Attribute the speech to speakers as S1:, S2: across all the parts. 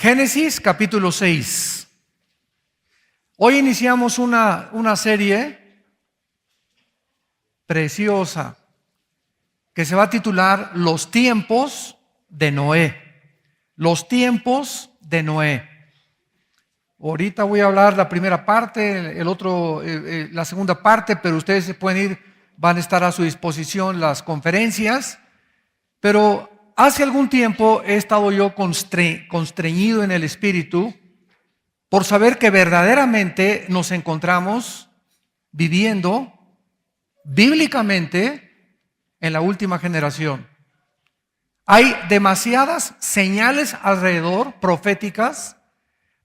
S1: Génesis capítulo 6. Hoy iniciamos una serie preciosa que se va a titular Los tiempos de Noé. Los tiempos de Noé. Ahorita voy a hablar la primera parte, la segunda parte, pero ustedes se pueden ir, van a estar a su disposición las conferencias. Pero hace algún tiempo he estado yo constreñido en el espíritu por saber que verdaderamente nos encontramos viviendo bíblicamente en la última generación. Hay demasiadas señales alrededor, proféticas,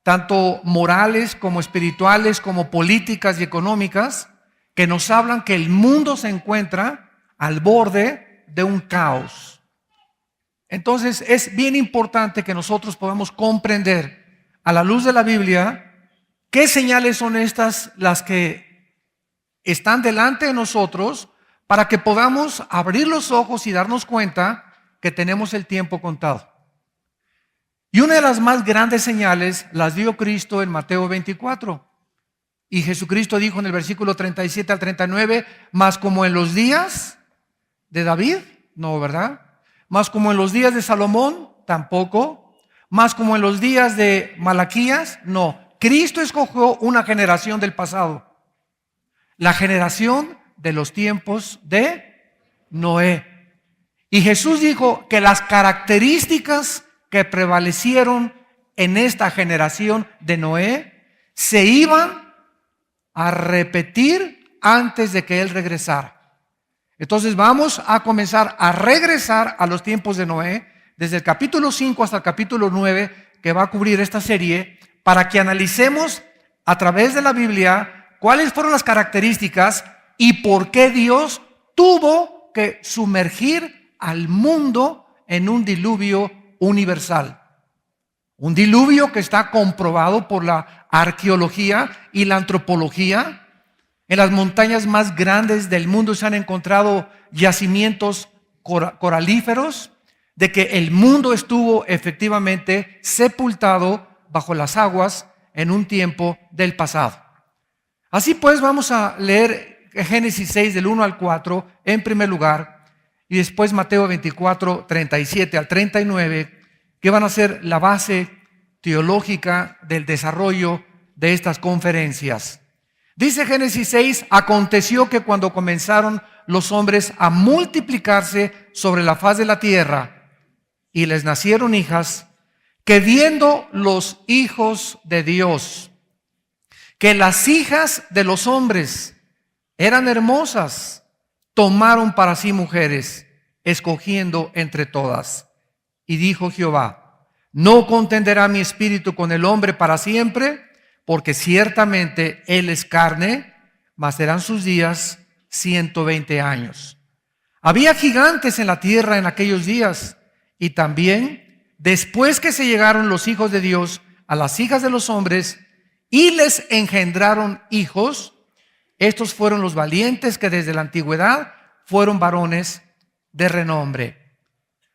S1: tanto morales como espirituales, como políticas y económicas, que nos hablan que el mundo se encuentra al borde de un caos. Entonces es bien importante que nosotros podamos comprender a la luz de la Biblia qué señales son estas las que están delante de nosotros para que podamos abrir los ojos y darnos cuenta que tenemos el tiempo contado. Y una de las más grandes señales las dio Cristo en Mateo 24. Y Jesucristo dijo en el versículo 37 al 39, más como en los días de David, no, ¿verdad? Más como en los días de Salomón, tampoco. Más como en los días de Malaquías, no. Cristo escogió una generación del pasado. La generación de los tiempos de Noé. Y Jesús dijo que las características que prevalecieron en esta generación de Noé se iban a repetir antes de que Él regresara. Entonces vamos a comenzar a regresar a los tiempos de Noé, desde el capítulo 5 hasta el capítulo 9, que va a cubrir esta serie, para que analicemos a través de la Biblia cuáles fueron las características y por qué Dios tuvo que sumergir al mundo en un diluvio universal. Un diluvio que está comprobado por la arqueología y la antropología. En las montañas más grandes del mundo se han encontrado yacimientos coralíferos de que el mundo estuvo efectivamente sepultado bajo las aguas en un tiempo del pasado. Así pues, vamos a leer Génesis 6 del 1 al 4 en primer lugar y después Mateo 24, 37 al 39, que van a ser la base teológica del desarrollo de estas conferencias. Dice Génesis 6, aconteció que cuando comenzaron los hombres a multiplicarse sobre la faz de la tierra y les nacieron hijas, que viendo los hijos de Dios, que las hijas de los hombres eran hermosas, tomaron para sí mujeres, escogiendo entre todas. Y dijo Jehová, no contenderá mi espíritu con el hombre para siempre, porque ciertamente él es carne, mas serán sus días 120 años. Había gigantes en la tierra en aquellos días, y también después que se llegaron los hijos de Dios a las hijas de los hombres, y les engendraron hijos, estos fueron los valientes que desde la antigüedad fueron varones de renombre.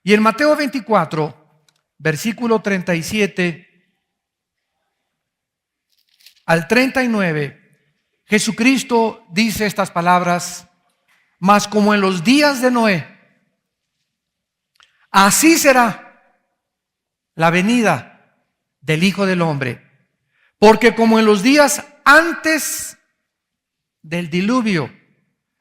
S1: Y en Mateo 24, versículo 37 al 39, Jesucristo dice estas palabras, mas como en los días de Noé, así será la venida del Hijo del Hombre. Porque como en los días antes del diluvio,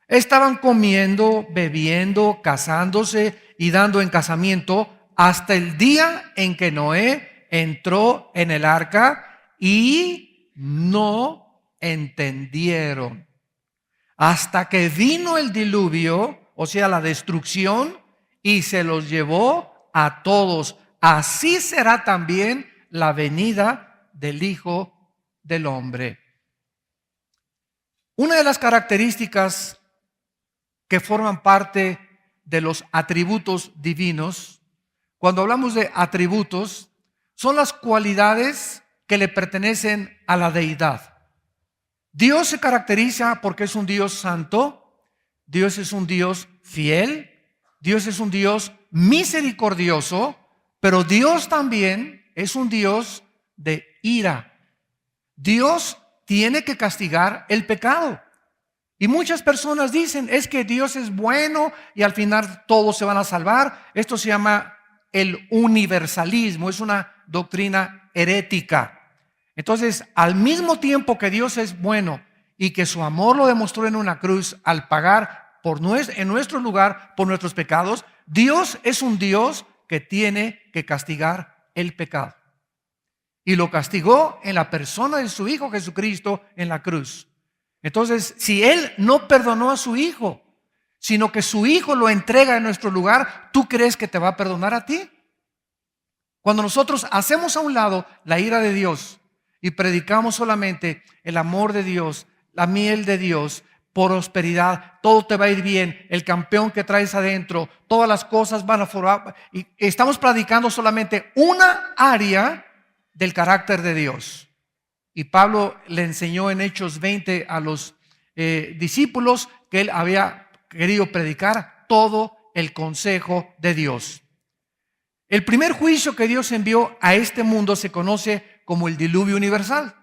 S1: estaban comiendo, bebiendo, casándose y dando en casamiento hasta el día en que Noé entró en el arca y no entendieron. Hasta que vino el diluvio, o sea, la destrucción, y se los llevó a todos. Así será también la venida del Hijo del Hombre. Una de las características que forman parte de los atributos divinos, cuando hablamos de atributos, son las cualidades que le pertenecen a la deidad. Dios se caracteriza porque es un Dios santo, Dios es un Dios fiel, Dios es un Dios misericordioso, pero Dios también es un Dios de ira. Dios tiene que castigar el pecado. Y muchas personas dicen, es que Dios es bueno y al final todos se van a salvar. Esto se llama el universalismo, es una doctrina herética. Entonces, al mismo tiempo que Dios es bueno y que su amor lo demostró en una cruz al pagar en nuestro lugar por nuestros pecados, Dios es un Dios que tiene que castigar el pecado. Y lo castigó en la persona de su Hijo Jesucristo en la cruz. Entonces, si Él no perdonó a su Hijo, sino que su Hijo lo entrega en nuestro lugar, ¿tú crees que te va a perdonar a ti? Cuando nosotros hacemos a un lado la ira de Dios y predicamos solamente el amor de Dios, la miel de Dios, prosperidad, todo te va a ir bien, el campeón que traes adentro, todas las cosas van a formar, y estamos predicando solamente una área del carácter de Dios. Y Pablo le enseñó en Hechos 20 a los discípulos que él había querido predicar todo el consejo de Dios. El primer juicio que Dios envió a este mundo se conoce como el diluvio universal.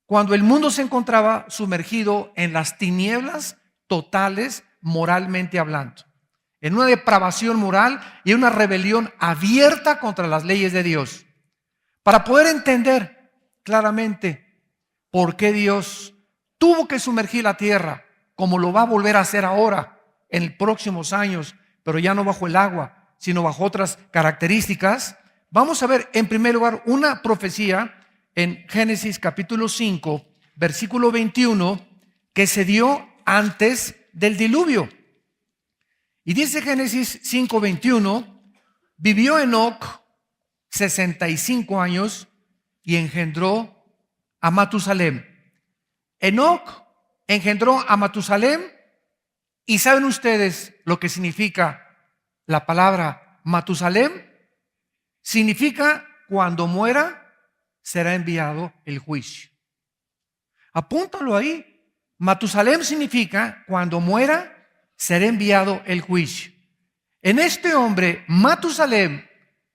S1: Cuando el mundo se encontraba sumergido en las tinieblas totales, moralmente hablando, en una depravación moral y una rebelión abierta contra las leyes de Dios. Para poder entender claramente por qué Dios tuvo que sumergir la tierra, como lo va a volver a hacer ahora, en próximos años, pero ya no bajo el agua, sino bajo otras características, vamos a ver en primer lugar una profecía en Génesis capítulo 5, versículo 21, que se dio antes del diluvio. Y dice Génesis 5, 21, vivió Enoc 65 años y engendró a Matusalem. Enoc engendró a Matusalem, y ¿saben ustedes lo que significa la palabra Matusalem? Significa cuando muera será enviado el juicio. Apúntalo ahí. Matusalem significa cuando muera será enviado el juicio. En este hombre, Matusalem,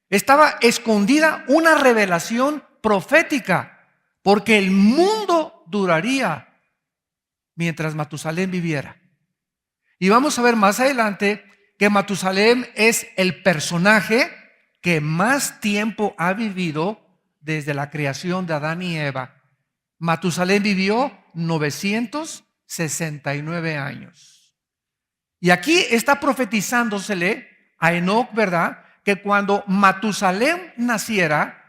S1: estaba escondida una revelación profética, porque el mundo duraría mientras Matusalem viviera. Y vamos a ver más adelante que Matusalem es el personaje que más tiempo ha vivido desde la creación de Adán y Eva. Matusalem vivió 969 años. Y aquí está profetizándosele a Enoc, ¿verdad? Que cuando Matusalem naciera,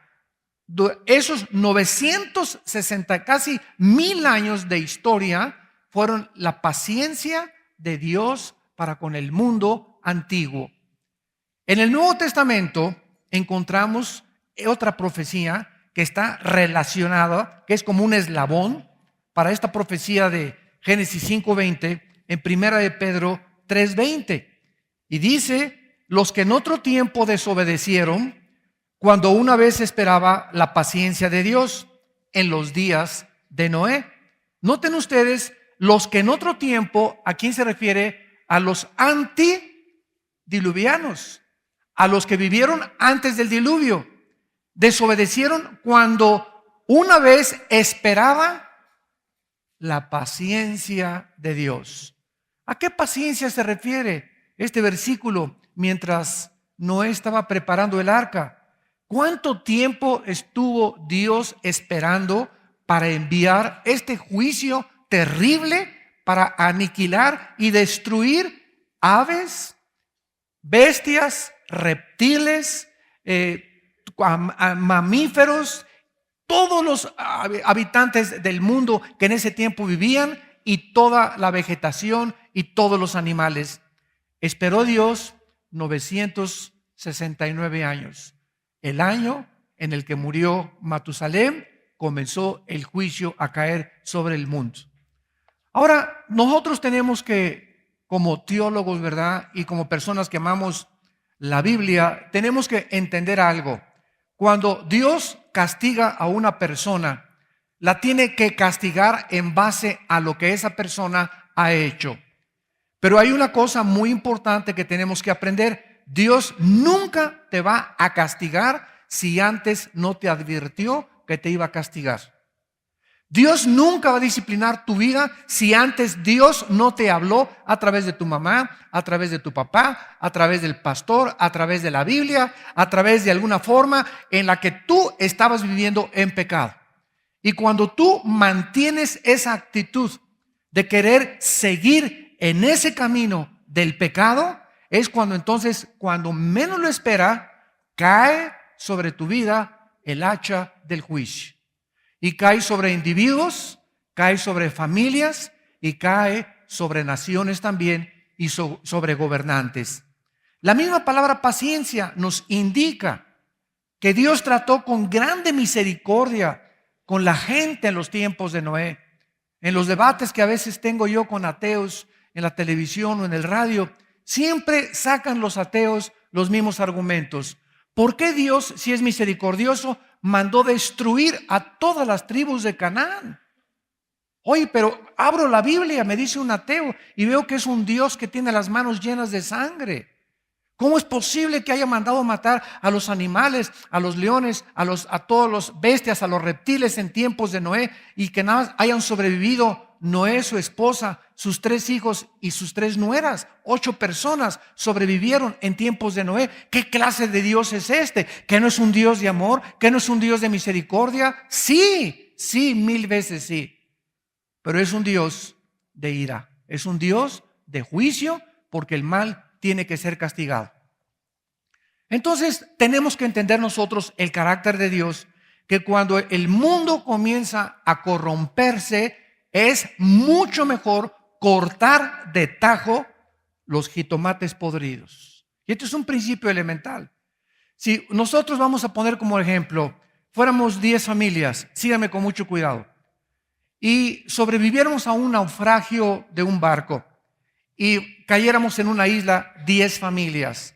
S1: esos 960, casi 1000 años de historia, fueron la paciencia de Dios para con el mundo antiguo. En el Nuevo Testamento encontramos otra profecía que está relacionada, que es como un eslabón para esta profecía de Génesis 5:20 en Primera de Pedro 3:20. Y dice, los que en otro tiempo desobedecieron, cuando una vez esperaba la paciencia de Dios en los días de Noé. Noten ustedes, los que en otro tiempo, ¿a quién se refiere? A los antidiluvianos, a los que vivieron antes del diluvio. Desobedecieron cuando una vez esperaba la paciencia de Dios. ¿A qué paciencia se refiere este versículo? Mientras Noé estaba preparando el arca, ¿cuánto tiempo estuvo Dios esperando para enviar este juicio terrible para aniquilar y destruir aves, bestias, reptiles, mamíferos, todos los habitantes del mundo que en ese tiempo vivían, y toda la vegetación y todos los animales? Esperó Dios 969 años. El año en el que murió Matusalem, comenzó el juicio a caer sobre el mundo. Ahora, nosotros tenemos que, como teólogos, ¿verdad? Y como personas que amamos la Biblia, tenemos que entender algo. Cuando Dios castiga a una persona, la tiene que castigar en base a lo que esa persona ha hecho. Pero hay una cosa muy importante que tenemos que aprender. Dios nunca te va a castigar si antes no te advirtió que te iba a castigar. Dios nunca va a disciplinar tu vida si antes Dios no te habló a través de tu mamá, a través de tu papá, a través del pastor, a través de la Biblia, a través de alguna forma en la que tú estabas viviendo en pecado. Y cuando tú mantienes esa actitud de querer seguir en ese camino del pecado, es cuando entonces, cuando menos lo espera, cae sobre tu vida el hacha del juicio. Y cae sobre individuos, cae sobre familias y cae sobre naciones también y sobre gobernantes. La misma palabra paciencia nos indica que Dios trató con grande misericordia con la gente en los tiempos de Noé. En los debates que a veces tengo yo con ateos en la televisión o en el radio, siempre sacan los ateos los mismos argumentos. ¿Por qué Dios, si es misericordioso, mandó destruir a todas las tribus de Canaán? Oye, pero abro la Biblia, me dice un ateo, y veo que es un Dios que tiene las manos llenas de sangre. ¿Cómo es posible que haya mandado matar a los animales, a los leones, a todos los bestias, a los reptiles en tiempos de Noé, y que nada más hayan sobrevivido Noé, su esposa, sus 3 hijos y sus 3 nueras? 8 personas sobrevivieron en tiempos de Noé. ¿Qué clase de Dios es este? ¿Que no es un Dios de amor? ¿Que no es un Dios de misericordia? Sí, 1000 veces sí. Pero es un Dios de ira, es un Dios de juicio, porque el mal tiene que ser castigado. Entonces tenemos que entender nosotros el carácter de Dios, que cuando el mundo comienza a corromperse, es mucho mejor cortar de tajo los jitomates podridos. Y esto es un principio elemental. Si nosotros vamos a poner como ejemplo, fuéramos 10 familias, síganme con mucho cuidado, y sobreviviéramos a un naufragio de un barco, y cayéramos en una isla 10 familias.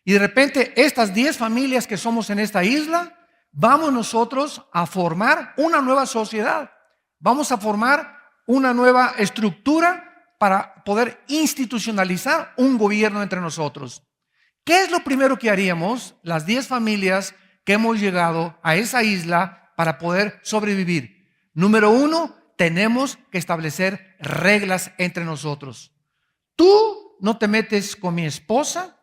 S1: Y de repente estas 10 familias que somos en esta isla, vamos nosotros a formar una nueva sociedad. Vamos a formar una nueva estructura para poder institucionalizar un gobierno entre nosotros. ¿Qué es lo primero que haríamos las 10 familias que hemos llegado a esa isla para poder sobrevivir? Número 1, tenemos que establecer reglas entre nosotros. Tú no te metes con mi esposa,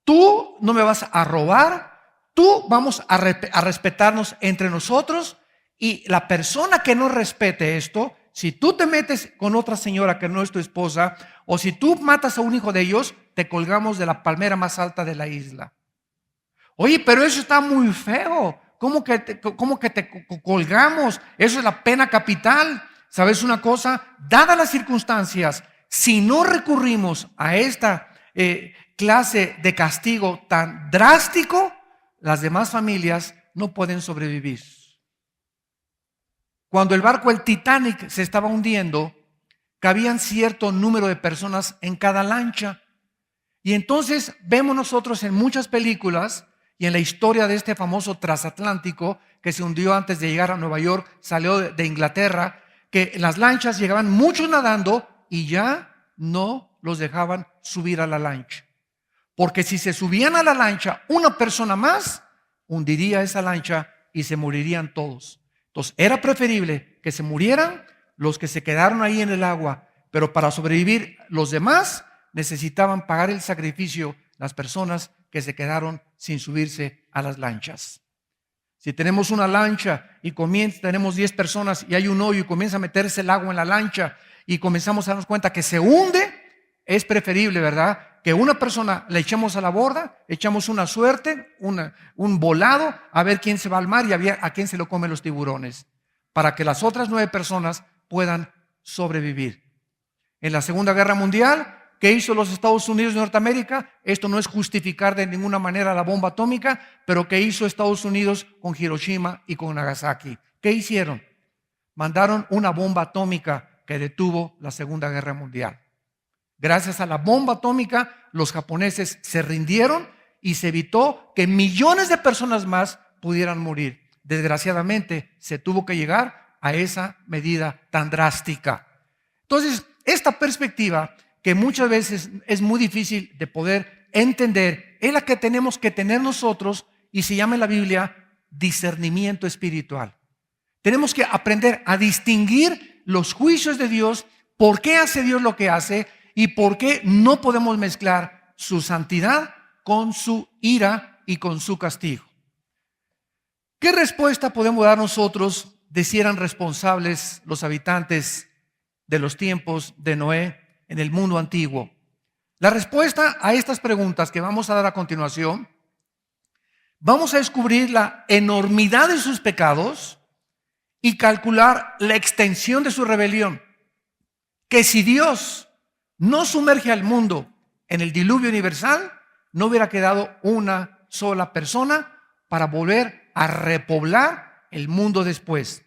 S1: tú no me vas a robar, tú vamos a respetarnos entre nosotros, y la persona que no respete esto, si tú te metes con otra señora que no es tu esposa, o si tú matas a un hijo de ellos, te colgamos de la palmera más alta de la isla. Oye, pero eso está muy feo. ¿Cómo que te colgamos? Eso es la pena capital. ¿Sabes una cosa? Dadas las circunstancias, si no recurrimos a esta clase de castigo tan drástico, las demás familias no pueden sobrevivir. Cuando el barco, el Titanic, se estaba hundiendo, cabían cierto número de personas en cada lancha. Y entonces vemos nosotros en muchas películas y en la historia de este famoso transatlántico que se hundió antes de llegar a Nueva York, salió de Inglaterra, que en las lanchas llegaban muchos nadando y ya no los dejaban subir a la lancha. Porque si se subían a la lancha, una persona más hundiría esa lancha y se morirían todos. Entonces era preferible que se murieran los que se quedaron ahí en el agua, pero para sobrevivir los demás necesitaban pagar el sacrificio las personas que se quedaron sin subirse a las lanchas. Si tenemos una lancha y tenemos 10 personas y hay un hoyo y comienza a meterse el agua en la lancha y comenzamos a darnos cuenta que se hunde, es preferible, ¿verdad?, que una persona la echemos a la borda, echamos una suerte, un volado, a ver quién se va al mar y a quién se lo comen los tiburones, para que las otras 9 personas puedan sobrevivir. En la Segunda Guerra Mundial, ¿qué hizo los Estados Unidos de Norteamérica? Esto no es justificar de ninguna manera la bomba atómica, pero ¿qué hizo Estados Unidos con Hiroshima y con Nagasaki? ¿Qué hicieron? Mandaron una bomba atómica que detuvo la Segunda Guerra Mundial. Gracias a la bomba atómica, los japoneses se rindieron y se evitó que millones de personas más pudieran morir. Desgraciadamente, se tuvo que llegar a esa medida tan drástica. Entonces, esta perspectiva, que muchas veces es muy difícil de poder entender, es la que tenemos que tener nosotros, y se llama en la Biblia discernimiento espiritual. Tenemos que aprender a distinguir los juicios de Dios, por qué hace Dios lo que hace y por qué no podemos mezclar su santidad con su ira y con su castigo. ¿Qué respuesta podemos dar nosotros de si eran responsables los habitantes de los tiempos de Noé en el mundo antiguo? La respuesta a estas preguntas que vamos a dar a continuación, vamos a descubrir la enormidad de sus pecados y calcular la extensión de su rebelión. Que si Dios no sumerge al mundo en el diluvio universal, no hubiera quedado una sola persona para volver a repoblar el mundo después.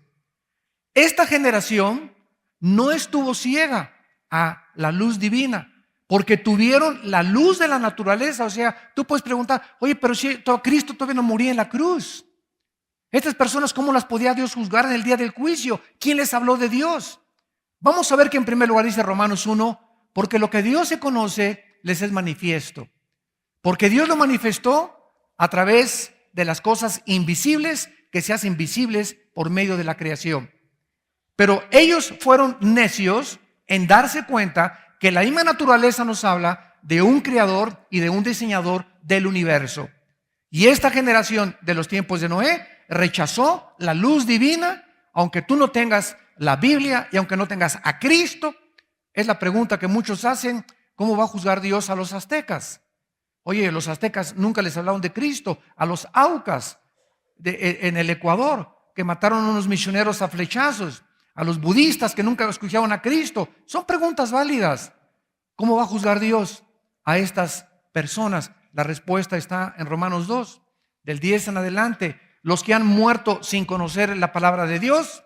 S1: Esta generación no estuvo ciega a la luz divina, porque tuvieron la luz de la naturaleza. O sea, tú puedes preguntar, oye, pero si Cristo todavía no moría en la cruz. Estas personas, ¿cómo las podía Dios juzgar en el día del juicio? ¿Quién les habló de Dios? Vamos a ver que en primer lugar dice Romanos 1, porque lo que Dios se conoce les es manifiesto. Porque Dios lo manifestó a través de las cosas invisibles que se hacen visibles por medio de la creación. Pero ellos fueron necios en darse cuenta que la misma naturaleza nos habla de un creador y de un diseñador del universo. Y esta generación de los tiempos de Noé rechazó la luz divina, aunque tú no tengas la Biblia y aunque no tengas a Cristo. Es la pregunta que muchos hacen: ¿cómo va a juzgar Dios a los aztecas? Oye, los aztecas nunca les hablaron de Cristo. A los aucas en el Ecuador, que mataron a unos misioneros a flechazos. A los budistas que nunca escucharon a Cristo. Son preguntas válidas. ¿Cómo va a juzgar Dios a estas personas? La respuesta está en Romanos 2, del 10 en adelante. Los que han muerto sin conocer la palabra de Dios,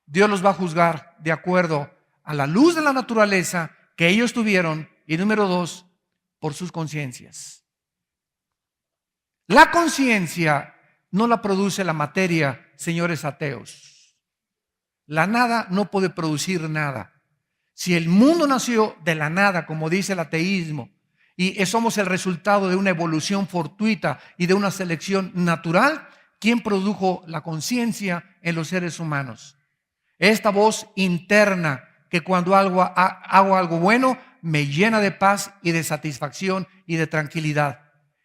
S1: Dios los va a juzgar de acuerdo a la luz de la naturaleza que ellos tuvieron. Y número 2, por sus conciencias. La conciencia no la produce la materia, señores ateos. La nada no puede producir nada. Si el mundo nació de la nada, como dice el ateísmo, y somos el resultado de una evolución fortuita y de una selección natural, ¿quién produjo la conciencia en los seres humanos? Esta voz interna que cuando hago algo bueno me llena de paz y de satisfacción y de tranquilidad.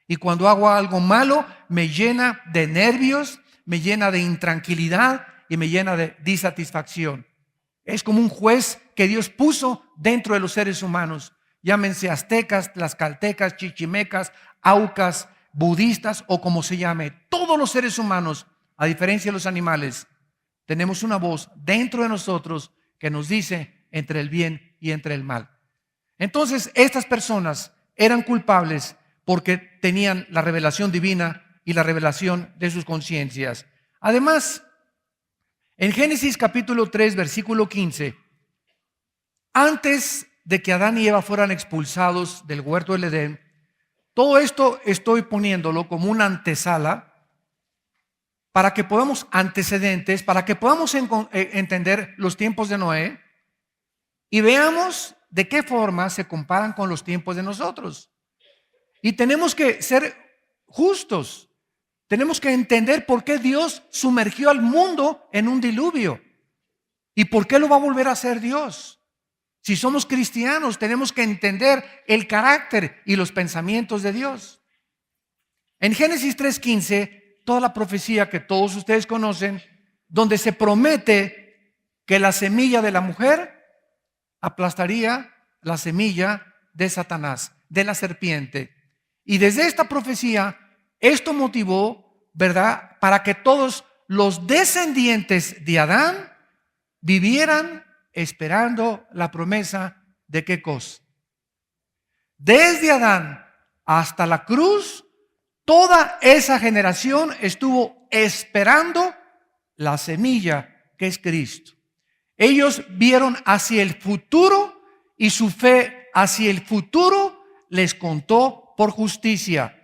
S1: Y cuando hago algo malo me llena de nervios, me llena de intranquilidad y me llena de disatisfacción. Es como un juez que Dios puso dentro de los seres humanos. Llámense aztecas, tlaxcaltecas, chichimecas, aucas, budistas o como se llame. Todos los seres humanos, a diferencia de los animales, tenemos una voz dentro de nosotros que nos dice entre el bien y entre el mal. Entonces, estas personas eran culpables porque tenían la revelación divina y la revelación de sus conciencias. Además, en Génesis capítulo 3, versículo 15, antes de que Adán y Eva fueran expulsados del huerto del Edén, todo esto estoy poniéndolo como una antesala para que podamos, antecedentes, para que podamos entender los tiempos de Noé y veamos de qué forma se comparan con los tiempos de nosotros. Y tenemos que ser justos. Tenemos que entender por qué Dios sumergió al mundo en un diluvio y por qué lo va a volver a hacer Dios. Si somos cristianos, tenemos que entender el carácter y los pensamientos de Dios. En Génesis 3:15, toda la profecía que todos ustedes conocen, donde se promete que la semilla de la mujer aplastaría la semilla de Satanás, de la serpiente. Y desde esta profecía, esto motivó, ¿verdad?, para que todos los descendientes de Adán vivieran esperando la promesa de ¿qué cosa? Desde Adán hasta la cruz, toda esa generación estuvo esperando la semilla que es Cristo. Ellos vieron hacia el futuro y su fe hacia el futuro les contó por justicia.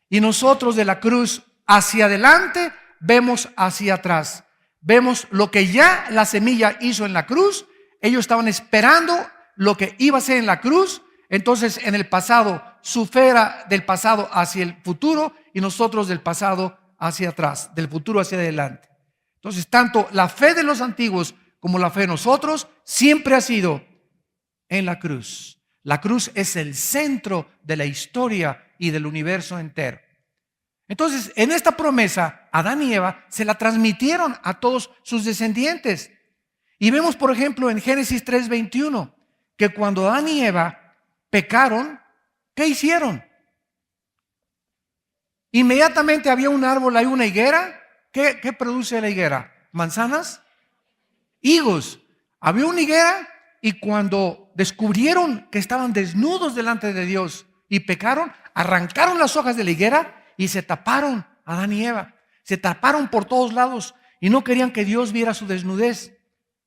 S1: Y nosotros de la cruz hacia adelante vemos hacia atrás. Vemos lo que ya la semilla hizo en la cruz. Ellos estaban esperando lo que iba a ser en la cruz. Entonces en el pasado, su fe era del pasado hacia el futuro y nosotros del pasado hacia atrás, del futuro hacia adelante. Entonces, tanto la fe de los antiguos como la fe de nosotros siempre ha sido en la cruz. La cruz es el centro de la historia y del universo entero. Entonces, en esta promesa, Adán y Eva se la transmitieron a todos sus descendientes. Y vemos, por ejemplo, en Génesis 3:21, que cuando Adán y Eva pecaron, ¿qué hicieron? Inmediatamente había un árbol, hay una higuera. ¿Qué produce la higuera? ¿Manzanas? Higos. Había una higuera y cuando descubrieron que estaban desnudos delante de Dios y pecaron, arrancaron las hojas de la higuera y se taparon, Adán y Eva. Se taparon por todos lados y no querían que Dios viera su desnudez.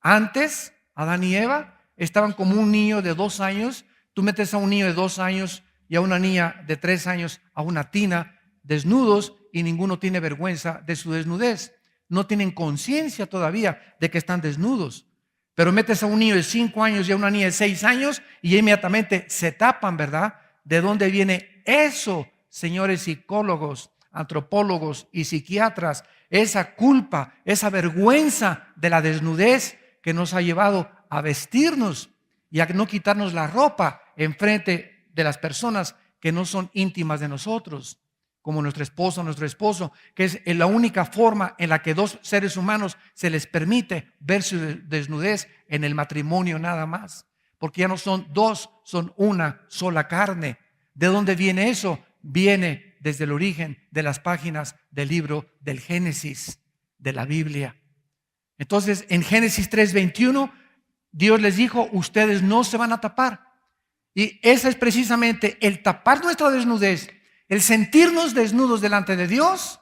S1: Antes, Adán y Eva estaban como un niño de 2 años. Tú metes a un niño de 2 años y a una niña de 3 años a una tina, desnudos, y ninguno tiene vergüenza de su desnudez. No tienen conciencia todavía de que están desnudos. Pero metes a un niño de 5 años y a una niña de 6 años y inmediatamente se tapan, ¿verdad? ¿De dónde viene eso, señores psicólogos, antropólogos y psiquiatras? Esa culpa, esa vergüenza de la desnudez que nos ha llevado a vestirnos y a no quitarnos la ropa enfrente de las personas que no son íntimas de nosotros, como nuestra esposa o nuestro esposo, que es la única forma en la que 2 seres humanos se les permite ver su desnudez en el matrimonio nada más, porque ya no son 2, son una sola carne. ¿De dónde viene eso? Viene desde el origen de las páginas del libro del Génesis, de la Biblia. Entonces, en Génesis 3:21, Dios les dijo, ustedes no se van a tapar. Y ese es precisamente el tapar nuestra desnudez, el sentirnos desnudos delante de Dios,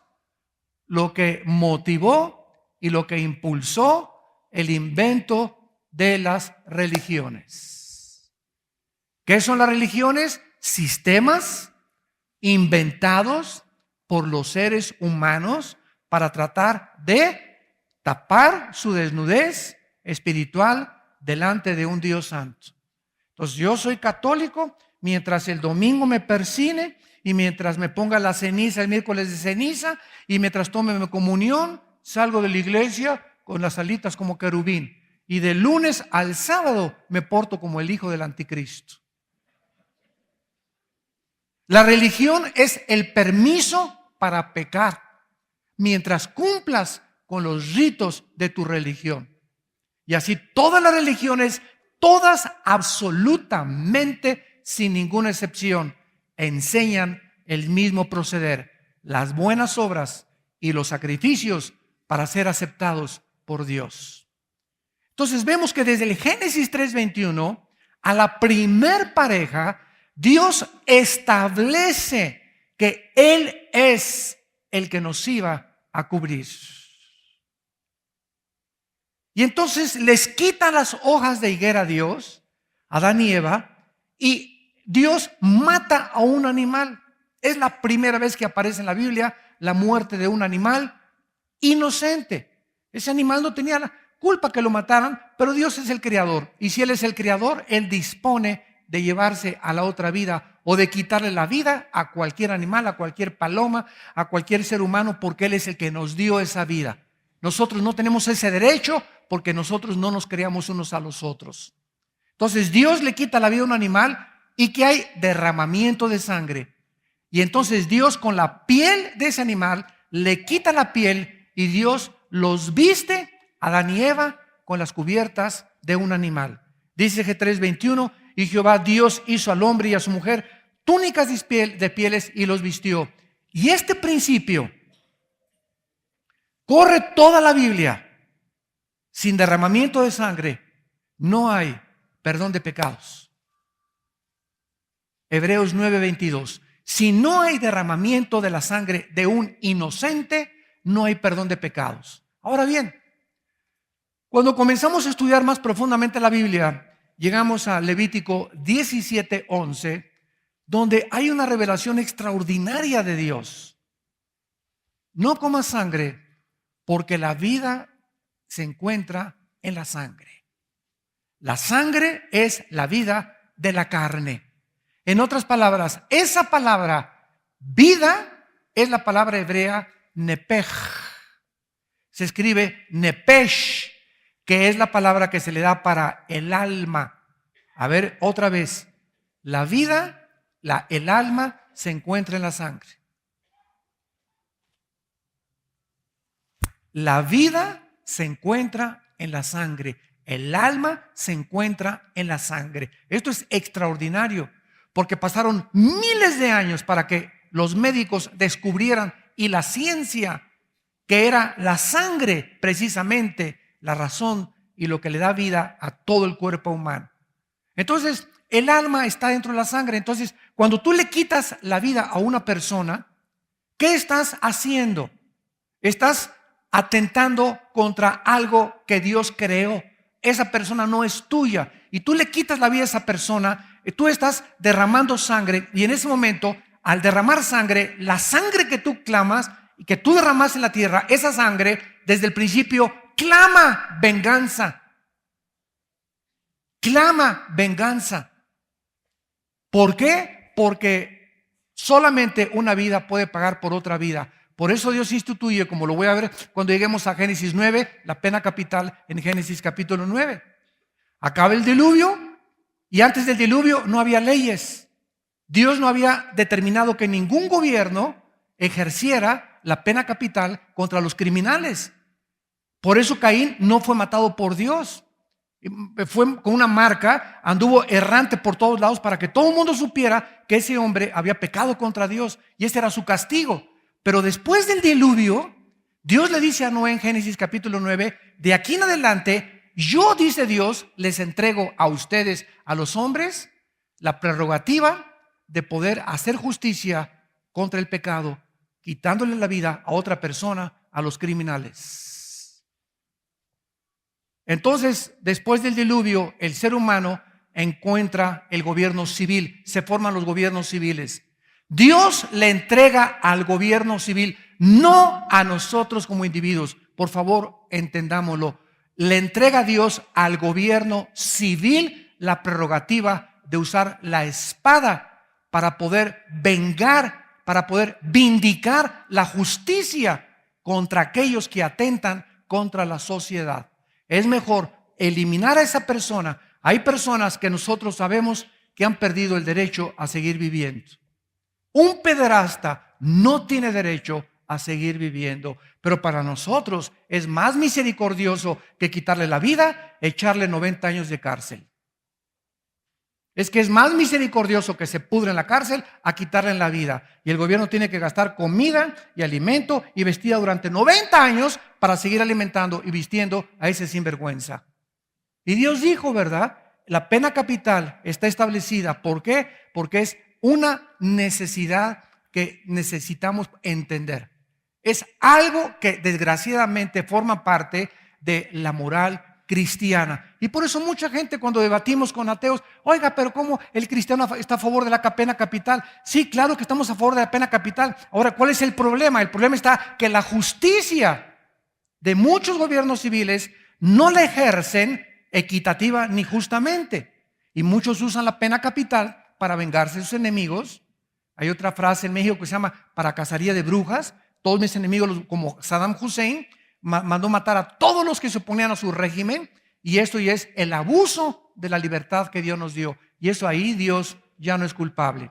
S1: lo que motivó y lo que impulsó el invento de las religiones. ¿Qué son las religiones? Sistemas inventados por los seres humanos para tratar de tapar su desnudez espiritual delante de un Dios santo. Entonces yo soy católico mientras el domingo me persine y mientras me ponga la ceniza el miércoles de ceniza y mientras tome mi comunión, salgo de la iglesia con las alitas como querubín. Y de lunes al sábado me porto como el hijo del anticristo. La religión es el permiso para pecar mientras cumplas con los ritos de tu religión. Y así todas las religiones, todas absolutamente sin ninguna excepción, enseñan el mismo proceder, las buenas obras y los sacrificios para ser aceptados por Dios. Entonces vemos que desde el Génesis 3:21 a la primer pareja, Dios establece que Él es el que nos iba a cubrir. Y entonces les quita las hojas de higuera a Dios, a Adán y Eva, y Dios mata a un animal. Es la primera vez que aparece en la Biblia la muerte de un animal inocente. Ese animal no tenía la culpa que lo mataran, pero Dios es el creador. Y si Él es el creador, Él dispone de llevarse a la otra vida o de quitarle la vida a cualquier animal, a cualquier paloma, a cualquier ser humano, porque Él es el que nos dio esa vida. Nosotros no tenemos ese derecho porque nosotros no nos creamos unos a los otros. Entonces Dios le quita la vida a un animal y que hay derramamiento de sangre. Y entonces Dios con la piel de ese animal le quita la piel y Dios los viste a Adán y Eva con las cubiertas de un animal. Dice G 3:21, y Jehová Dios hizo al hombre y a su mujer túnicas de pieles y los vistió. Y este principio corre toda la Biblia. Sin derramamiento de sangre no hay perdón de pecados. Hebreos 9:22. Si no hay derramamiento de la sangre de un inocente, no hay perdón de pecados. Ahora bien, cuando comenzamos a estudiar más profundamente la Biblia, llegamos a Levítico 17:11, donde hay una revelación extraordinaria de Dios. No comas sangre, porque la vida se encuentra en la sangre. La sangre es la vida de la carne. En otras palabras, esa palabra vida es la palabra hebrea nepej. Se escribe nepesh, que es la palabra que se le da para el alma. A ver, otra vez. La vida, el alma se encuentra en la sangre. La vida se encuentra en la sangre. El alma se encuentra en la sangre. Esto es extraordinario, porque pasaron miles de años para que los médicos descubrieran, y la ciencia, que era la sangre precisamente la razón y lo que le da vida a todo el cuerpo humano. Entonces, el alma está dentro de la sangre. Entonces, cuando tú le quitas la vida a una persona, ¿qué estás haciendo? Estás atentando contra algo que Dios creó. Esa persona no es tuya y tú le quitas la vida a esa persona. Tú estás derramando sangre, y en ese momento, al derramar sangre, la sangre que tú clamas y que tú derramas en la tierra, esa sangre desde el principio clama venganza. Clama venganza. ¿Por qué? Porque solamente una vida puede pagar por otra vida. Por eso Dios instituye, como lo voy a ver cuando lleguemos a Génesis 9, la pena capital en Génesis capítulo 9. Acaba el diluvio, y antes del diluvio no había leyes. Dios no había determinado que ningún gobierno ejerciera la pena capital contra los criminales. Por eso Caín no fue matado por Dios. Fue con una marca, anduvo errante por todos lados para que todo el mundo supiera que ese hombre había pecado contra Dios, y ese era su castigo. Pero después del diluvio, Dios le dice a Noé en Génesis capítulo 9, de aquí en adelante, yo, dice Dios, les entrego a ustedes, a los hombres, la prerrogativa de poder hacer justicia contra el pecado, quitándole la vida a otra persona, a los criminales. Entonces, después del diluvio, el ser humano encuentra el gobierno civil, se forman los gobiernos civiles. Dios le entrega al gobierno civil, no a nosotros como individuos. Por favor, entendámoslo. Le entrega a Dios al gobierno civil la prerrogativa de usar la espada para poder vengar, para poder vindicar la justicia contra aquellos que atentan contra la sociedad. Es mejor eliminar a esa persona. Hay personas que nosotros sabemos que han perdido el derecho a seguir viviendo. Un pederasta no tiene derecho a seguir viviendo, pero para nosotros es más misericordioso que quitarle la vida, echarle 90 años de cárcel. Es que es más misericordioso que se pudre en la cárcel a quitarle la vida. Y el gobierno tiene que gastar comida y alimento y vestida durante 90 años para seguir alimentando y vistiendo a ese sinvergüenza. Y Dios dijo, ¿verdad? La pena capital está establecida. ¿Por qué? Porque es una necesidad que necesitamos entender. Es algo que desgraciadamente forma parte de la moral cristiana. Y por eso mucha gente, cuando debatimos con ateos, oiga, pero ¿cómo el cristiano está a favor de la pena capital? Sí, claro que estamos a favor de la pena capital. Ahora, ¿cuál es el problema? El problema está que la justicia de muchos gobiernos civiles no la ejercen equitativa ni justamente. Y muchos usan la pena capital para vengarse de sus enemigos. Hay otra frase en México que se llama para cacería de brujas. Todos mis enemigos, como Saddam Hussein, mandó matar a todos los que se oponían a su régimen, y esto ya es el abuso de la libertad que Dios nos dio, y eso ahí Dios ya no es culpable.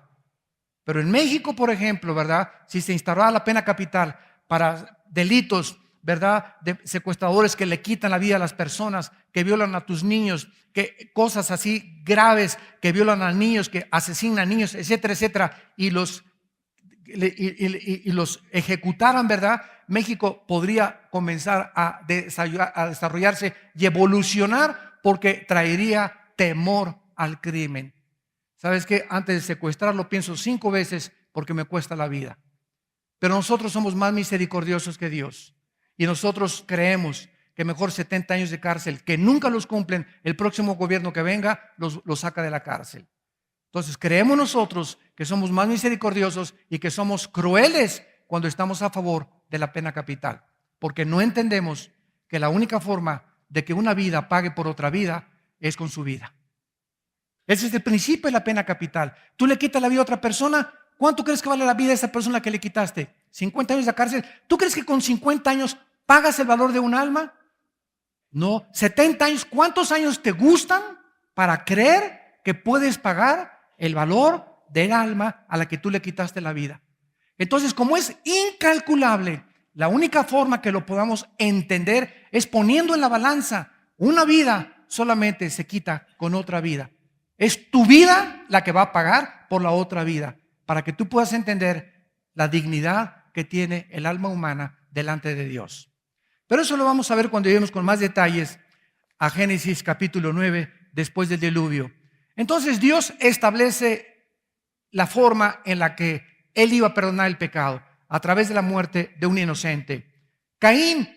S1: Pero en México, por ejemplo, ¿verdad? Si se instaurara la pena capital para delitos, ¿verdad? De secuestradores que le quitan la vida a las personas, que violan a tus niños, que cosas así graves, que violan a niños, que asesinan a niños, etcétera, etcétera, y los ejecutaran, ¿verdad? México podría comenzar a desarrollarse y evolucionar, porque traería temor al crimen. ¿Sabes qué? Antes de secuestrarlo pienso 5 veces porque me cuesta la vida. Pero nosotros somos más misericordiosos que Dios, y nosotros creemos que mejor 70 años de cárcel, que nunca los cumplen, el próximo gobierno que venga los saca de la cárcel. Entonces creemos nosotros que somos más misericordiosos y que somos crueles cuando estamos a favor de la pena capital, porque no entendemos que la única forma de que una vida pague por otra vida es con su vida. Ese es el principio de la pena capital. Tú le quitas la vida a otra persona, ¿cuánto crees que vale la vida de esa persona que le quitaste? 50 años de cárcel. ¿Tú crees que con 50 años pagas el valor de un alma? No. 70 años. ¿Cuántos años te gustan para creer que puedes pagar el valor del alma a la que tú le quitaste la vida? Entonces, como es incalculable, la única forma que lo podamos entender es poniendo en la balanza. Una vida solamente se quita con otra vida. Es tu vida la que va a pagar por la otra vida, para que tú puedas entender la dignidad que tiene el alma humana delante de Dios. Pero eso lo vamos a ver cuando lleguemos con más detalles a Génesis capítulo 9, después del diluvio. Entonces Dios establece la forma en la que Él iba a perdonar el pecado, a través de la muerte de un inocente. Caín,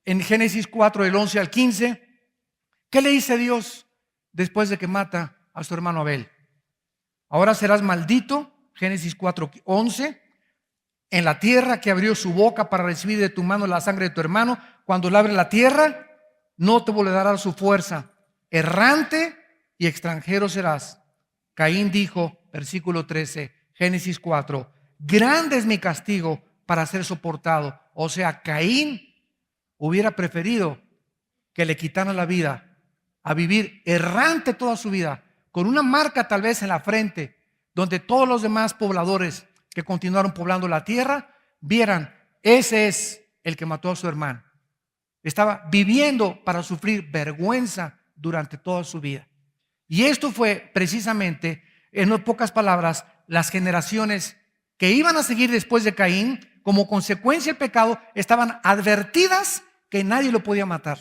S1: en Génesis 4, del 11 al 15, ¿qué le dice Dios después de que mata a su hermano Abel? Ahora serás maldito, Génesis 4, 11, en la tierra que abrió su boca para recibir de tu mano la sangre de tu hermano. Cuando labre la tierra, no te volverá su fuerza. Errante y extranjero serás. Caín dijo, versículo 13, Génesis 4, grande es mi castigo para ser soportado. O sea, Caín hubiera preferido que le quitaran la vida a vivir errante toda su vida, con una marca tal vez en la frente, donde todos los demás pobladores que continuaron poblando la tierra vieran, ese es el que mató a su hermano. Estaba viviendo para sufrir vergüenza durante toda su vida. Y esto fue precisamente, en pocas palabras, las generaciones que iban a seguir después de Caín, como consecuencia del pecado, estaban advertidas que nadie lo podía matar,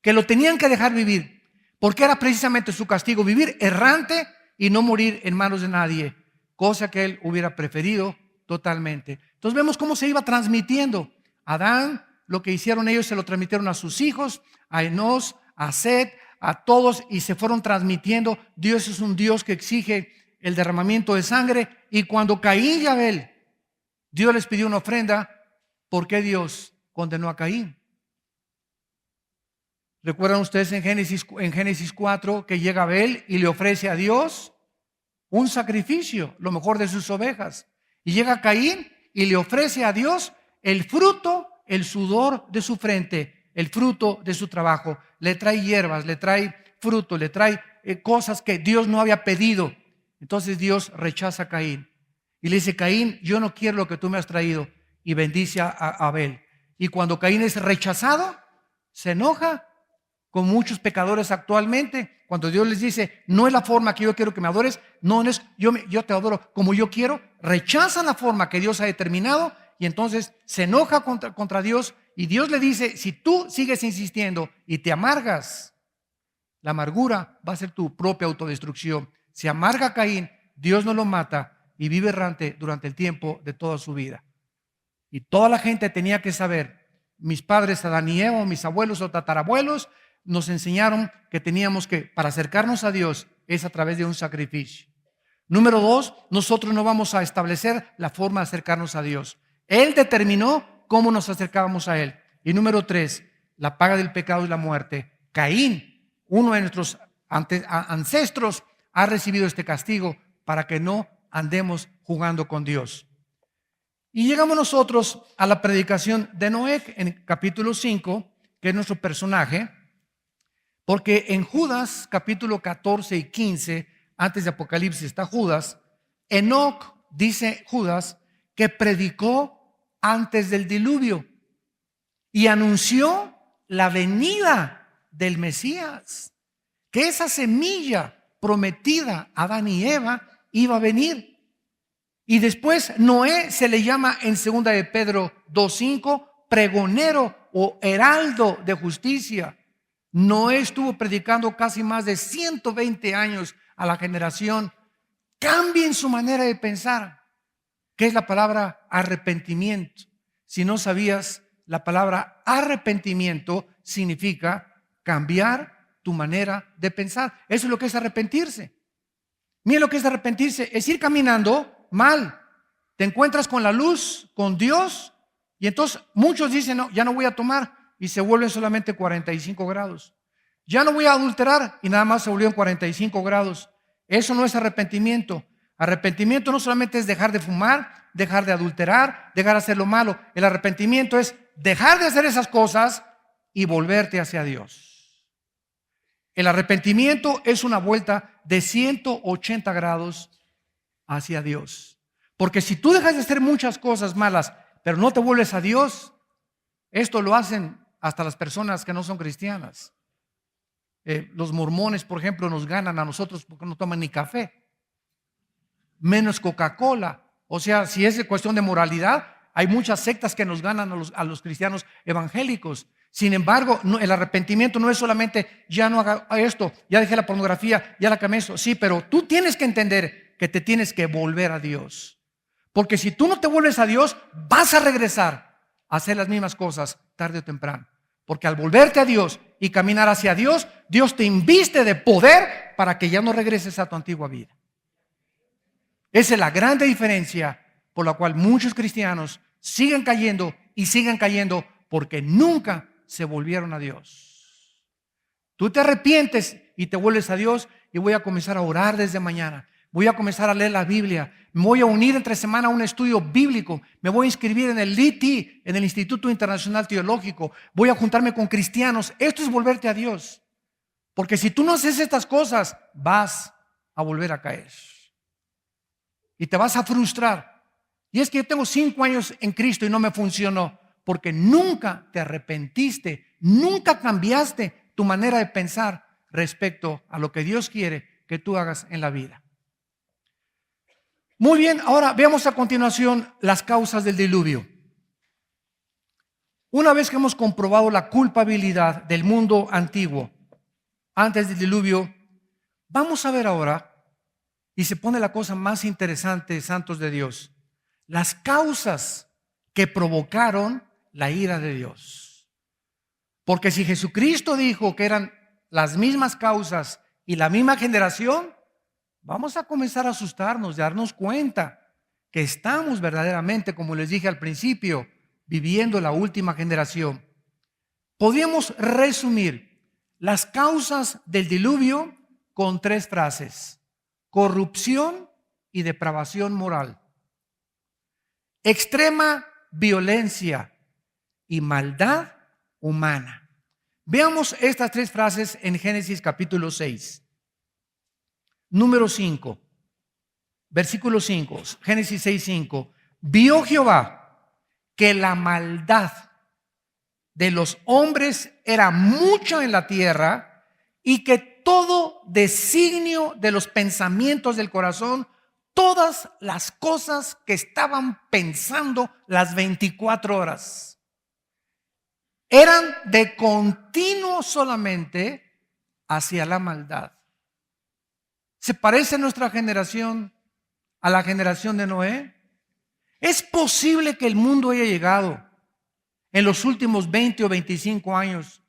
S1: que lo tenían que dejar vivir, porque era precisamente su castigo, vivir errante y no morir en manos de nadie, cosa que él hubiera preferido totalmente. Entonces vemos cómo se iba transmitiendo. Adán, lo que hicieron ellos se lo transmitieron a sus hijos, a Enós, a Set, a todos, y se fueron transmitiendo. Dios es un Dios que exige el derramamiento de sangre, y cuando Caín y Abel, Dios les pidió una ofrenda, ¿por qué Dios condenó a Caín? ¿Recuerdan ustedes en Génesis 4 que llega Abel y le ofrece a Dios un sacrificio, lo mejor de sus ovejas? Y llega Caín y le ofrece a Dios el fruto, el sudor de su frente, el fruto de su trabajo. Le trae hierbas, le trae fruto, le trae cosas que Dios no había pedido. Entonces Dios rechaza a Caín y le dice, Caín, yo no quiero lo que tú me has traído, y bendice a Abel. Y cuando Caín es rechazado, se enoja, con muchos pecadores actualmente, cuando Dios les dice, no es la forma que yo quiero que me adores, no es yo te adoro como yo quiero, rechazan la forma que Dios ha determinado, y entonces se enoja contra Dios, y Dios le dice, si tú sigues insistiendo y te amargas, la amargura va a ser tu propia autodestrucción. Se amarga Caín, Dios no lo mata y vive errante durante el tiempo de toda su vida. Y toda la gente tenía que saber, mis padres Adán y Eva, mis abuelos o tatarabuelos, nos enseñaron que teníamos que, para acercarnos a Dios, es a través de un sacrificio. Número 2, nosotros no vamos a establecer la forma de acercarnos a Dios. Él determinó cómo nos acercábamos a Él. Y número 3, la paga del pecado es la muerte. Caín, uno de nuestros ancestros, ha recibido este castigo para que no andemos jugando con Dios. Y llegamos nosotros a la predicación de Noé en capítulo 5, que es nuestro personaje. Porque en Judas, capítulo 14 y 15, antes de Apocalipsis está Judas, Enoc, dice Judas, que predicó antes del diluvio y anunció la venida del Mesías, que esa semilla prometida a Adán y Eva iba a venir. Y después Noé se le llama en 2 de Pedro 2:5 pregonero o heraldo de justicia. Noé estuvo predicando casi más de 120 años a la generación. Cambien su manera de pensar. ¿Qué es la palabra arrepentimiento? Si no sabías, la palabra arrepentimiento significa cambiar tu manera de pensar. Eso es lo que es arrepentirse. Miren lo que es arrepentirse. Es ir caminando mal. Te encuentras con la luz, con Dios, y entonces muchos dicen, no, ya no voy a tomar, y se vuelven solamente 45 grados. Ya no voy a adulterar, y nada más se volvieron 45 grados. Eso no es arrepentimiento. Arrepentimiento no solamente es dejar de fumar, dejar de adulterar, dejar de hacer lo malo. El arrepentimiento es dejar de hacer esas cosas y volverte hacia Dios. El arrepentimiento es una vuelta de 180 grados hacia Dios. Porque si tú dejas de hacer muchas cosas malas, pero no te vuelves a Dios, esto lo hacen hasta las personas que no son cristianas. Los mormones, por ejemplo, nos ganan a nosotros porque no toman ni café, menos Coca-Cola. O sea, si es cuestión de moralidad, hay muchas sectas que nos ganan a los cristianos evangélicos. Sin embargo, el arrepentimiento no es solamente ya no haga esto, ya dejé la pornografía, ya la cambié eso. Sí, pero tú tienes que entender que te tienes que volver a Dios. Porque si tú no te vuelves a Dios, vas a regresar a hacer las mismas cosas tarde o temprano. Porque al volverte a Dios y caminar hacia Dios, Dios te inviste de poder para que ya no regreses a tu antigua vida. Esa es la gran diferencia por la cual muchos cristianos siguen cayendo y siguen cayendo porque nunca se volvieron a Dios. Tú te arrepientes y te vuelves a Dios y voy a comenzar a orar desde mañana. Voy a comenzar a leer la Biblia. Me voy a unir entre semana a un estudio bíblico. Me voy a inscribir en el ITI, en el Instituto Internacional Teológico. Voy a juntarme con cristianos. Esto es volverte a Dios. Porque si tú no haces estas cosas, vas a volver a caer. Y te vas a frustrar. Y es que yo tengo 5 años en Cristo y no me funcionó. Porque nunca te arrepentiste. Nunca cambiaste tu manera de pensar respecto a lo que Dios quiere que tú hagas en la vida. Muy bien, ahora veamos a continuación las causas del diluvio. Una vez que hemos comprobado la culpabilidad del mundo antiguo antes del diluvio, vamos a ver ahora, y se pone la cosa más interesante, santos de Dios, las causas que provocaron la ira de Dios. Porque si Jesucristo dijo que eran las mismas causas y la misma generación, vamos a comenzar a asustarnos, de darnos cuenta que estamos verdaderamente, como les dije al principio, viviendo la última generación. Podríamos resumir las causas del diluvio con 3 frases: corrupción y depravación moral, extrema violencia y maldad humana. Veamos estas 3 frases en Génesis capítulo 6. Número 5, versículo 5, Génesis 6:5. Vio Jehová que la maldad de los hombres era mucha en la tierra y que todo designio de los pensamientos del corazón, todas las cosas que estaban pensando las 24 horas, eran de continuo solamente hacia la maldad. ¿Se parece nuestra generación a la generación de Noé? ¿Es posible que el mundo haya llegado en los últimos 20 o 25 años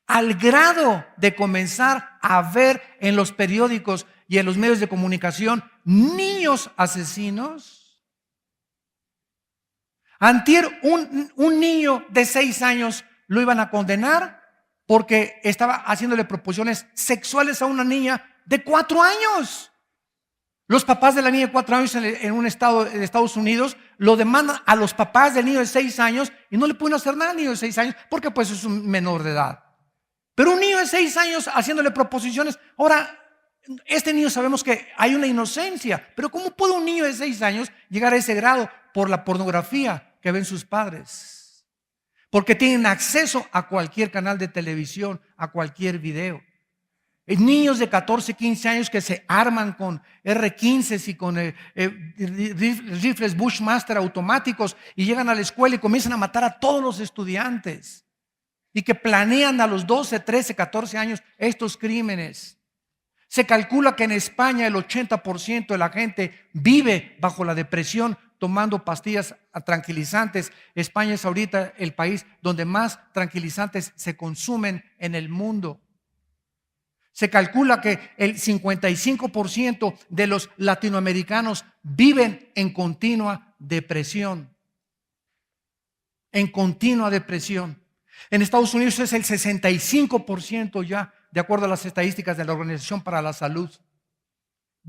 S1: al grado de comenzar a ver en los periódicos y en los medios de comunicación niños asesinos? Antier, un niño de 6 años lo iban a condenar porque estaba haciéndole proposiciones sexuales a una niña de 4 años. Los papás de la niña de 4 años en un estado de Estados Unidos lo demandan a los papás del niño de 6 años y no le pueden hacer nada al niño de 6 años porque pues es un menor de edad. Pero un niño de 6 años haciéndole proposiciones. Ahora, este niño sabemos que hay una inocencia, pero ¿cómo puede un niño de 6 años llegar a ese grado? Por la pornografía que ven sus padres. Porque tienen acceso a cualquier canal de televisión, a cualquier video. Niños de 14, 15 años que se arman con R-15 y con rifles Bushmaster automáticos y llegan a la escuela y comienzan a matar a todos los estudiantes. Y que planean a los 12, 13, 14 años estos crímenes. Se calcula que en España el 80% de la gente vive bajo la depresión tomando pastillas tranquilizantes. España es ahorita el país donde más tranquilizantes se consumen en el mundo. Se calcula que el 55% de los latinoamericanos viven en continua depresión. En continua depresión. En Estados Unidos es el 65% ya, de acuerdo a las estadísticas de la Organización para la Salud.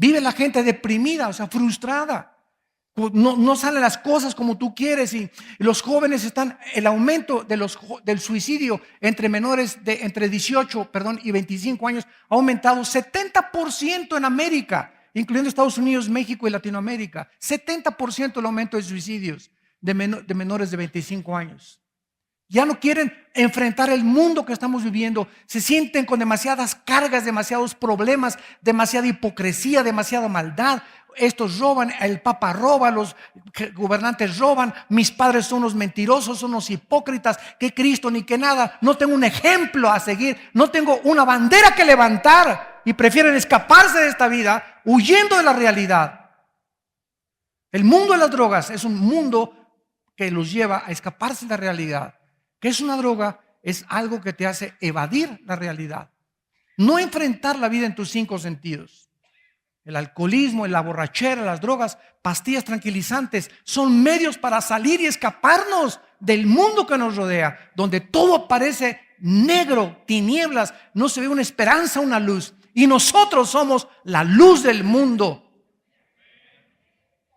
S1: Vive la gente deprimida, o sea, frustrada. No salen las cosas como tú quieres y los jóvenes están, el aumento del suicidio entre menores de entre 18, y 25 años ha aumentado 70% en América, incluyendo Estados Unidos, México y Latinoamérica. 70% el aumento de suicidios de menores de 25 años. Ya no quieren enfrentar el mundo que estamos viviendo. Se sienten con demasiadas cargas, demasiados problemas, demasiada hipocresía, demasiada maldad. Estos roban, el Papa roba, los gobernantes roban, mis padres son los mentirosos, son los hipócritas, que Cristo ni que nada. No tengo un ejemplo a seguir, no tengo una bandera que levantar y prefieren escaparse de esta vida huyendo de la realidad. El mundo de las drogas es un mundo que los lleva a escaparse de la realidad. ¿Qué es una droga? Es algo que te hace evadir la realidad, no enfrentar la vida en tus 5 sentidos. El alcoholismo, la borrachera, las drogas, pastillas tranquilizantes son medios para salir y escaparnos del mundo que nos rodea, donde todo parece negro, tinieblas, no se ve una esperanza, una luz, y nosotros somos la luz del mundo.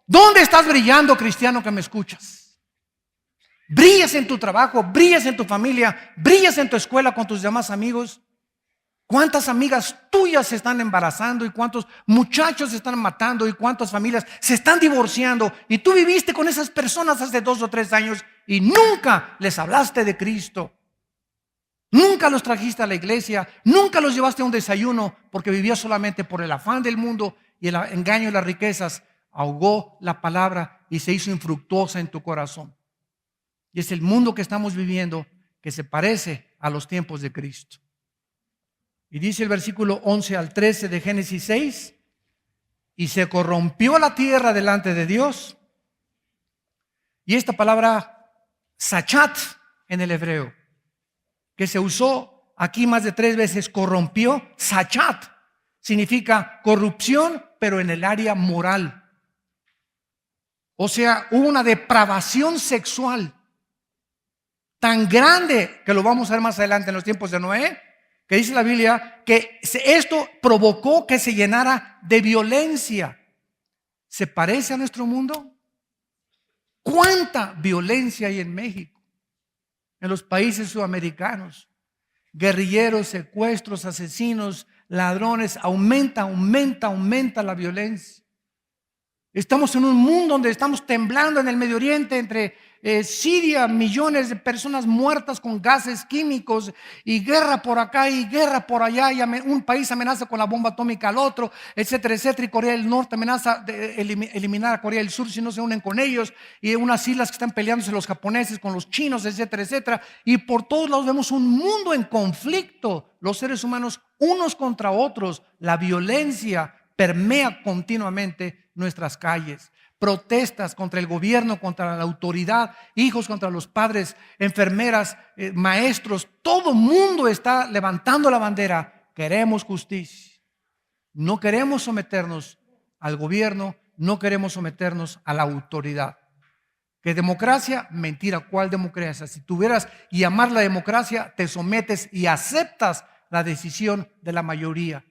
S1: ¿Dónde estás brillando, cristiano que me escuchas? ¿Brillas en tu trabajo? ¿Brillas en tu familia? ¿Brillas en tu escuela con tus demás amigos? ¿Cuántas amigas tuyas se están embarazando? ¿Y cuántos muchachos se están matando? ¿Y cuántas familias se están divorciando? Y tú viviste con esas personas hace 2 o 3 años y nunca les hablaste de Cristo. Nunca los trajiste a la iglesia. Nunca los llevaste a un desayuno porque vivías solamente por el afán del mundo y el engaño de las riquezas. Ahogó la palabra y se hizo infructuosa en tu corazón. Y es el mundo que estamos viviendo que se parece a los tiempos de Cristo. Y dice el versículo 11 al 13 de Génesis 6, y se corrompió la tierra delante de Dios. Y esta palabra sachat en el hebreo, que se usó aquí más de 3 veces, corrompió, sachat, significa corrupción, pero en el área moral. O sea, hubo una depravación sexual tan grande, que lo vamos a ver más adelante en los tiempos de Noé, que dice la Biblia que esto provocó que se llenara de violencia. ¿Se parece a nuestro mundo? ¿Cuánta violencia hay en México? En los países sudamericanos. Guerrilleros, secuestros, asesinos, ladrones, aumenta la violencia. Estamos en un mundo donde estamos temblando en el Medio Oriente, entre Siria, millones de personas muertas con gases químicos y guerra por acá y guerra por allá, y un país amenaza con la bomba atómica al otro, etcétera, etcétera, y Corea del Norte amenaza de eliminar a Corea del Sur si no se unen con ellos, y unas islas que están peleándose los japoneses con los chinos, etcétera, etcétera, y por todos lados vemos un mundo en conflicto, los seres humanos unos contra otros, la violencia permea continuamente nuestras calles. Protestas contra el gobierno, contra la autoridad, hijos contra los padres, enfermeras, maestros, todo mundo está levantando la bandera. Queremos justicia. No queremos someternos al gobierno, no queremos someternos a la autoridad. ¿Qué democracia? Mentira. ¿Cuál democracia? Si tuvieras y amar la democracia, te sometes y aceptas la decisión de la mayoría.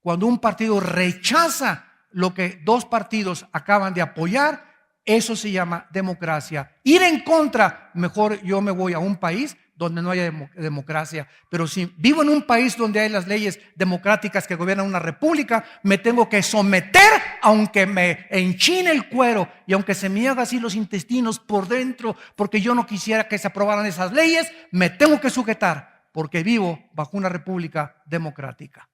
S1: Cuando un partido rechaza lo que 2 partidos acaban de apoyar, eso se llama democracia. Ir en contra, mejor yo me voy a un país donde no haya democracia. Pero si vivo en un país donde hay las leyes democráticas que gobiernan una república, me tengo que someter aunque me enchine el cuero y aunque se me haga así los intestinos por dentro, porque yo no quisiera que se aprobaran esas leyes, me tengo que sujetar porque vivo bajo una república democrática.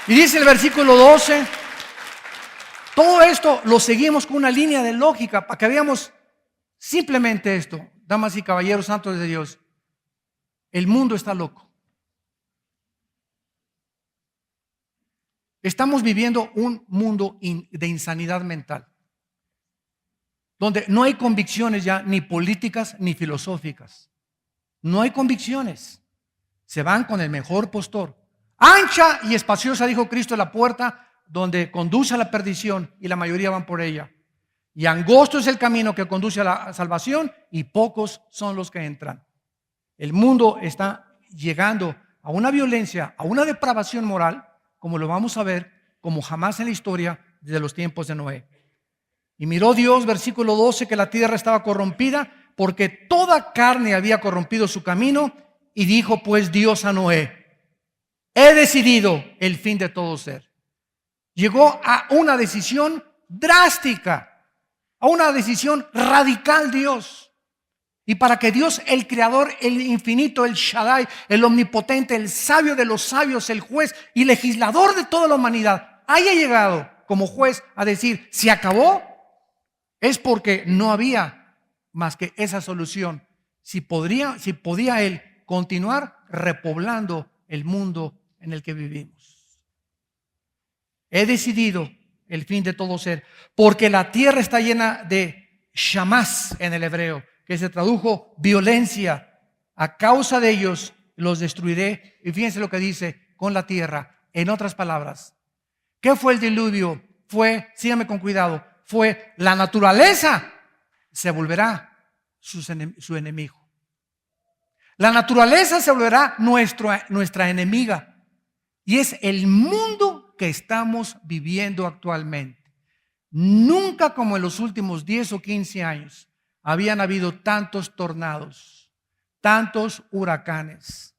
S1: Y dice el versículo 12, todo esto lo seguimos con una línea de lógica para que veamos simplemente esto, damas y caballeros santos de Dios. El mundo está loco. Estamos viviendo un mundo de insanidad mental, donde no hay convicciones ya ni políticas ni filosóficas. No hay convicciones. Se van con el mejor postor. Ancha y espaciosa, dijo Cristo, la puerta donde conduce a la perdición y la mayoría van por ella. Y angosto es el camino que conduce a la salvación y pocos son los que entran. El mundo está llegando a una violencia, a una depravación moral, como lo vamos a ver, como jamás en la historia desde los tiempos de Noé. Y miró Dios, versículo 12, que la tierra estaba corrompida, porque toda carne había corrompido su camino, y dijo pues Dios a Noé: he decidido el fin de todo ser. Llegó a una decisión drástica, a una decisión radical Dios. Y para que Dios, el creador, el infinito, el Shaddai, el omnipotente, el sabio de los sabios, el juez y legislador de toda la humanidad, haya llegado como juez a decir, se acabó, es porque no había más que esa solución. Si podía Él continuar repoblando el mundo en el que vivimos. He decidido el fin de todo ser, porque la tierra está llena de shamás en el hebreo, que se tradujo violencia. A causa de ellos los destruiré. Y fíjense lo que dice con la tierra. En otras palabras, ¿qué fue el diluvio? Síganme con cuidado, fue la naturaleza se volverá su enemigo. La naturaleza se volverá nuestra enemiga. Y es el mundo que estamos viviendo actualmente. Nunca como en los últimos 10 o 15 años habían habido tantos tornados, tantos huracanes,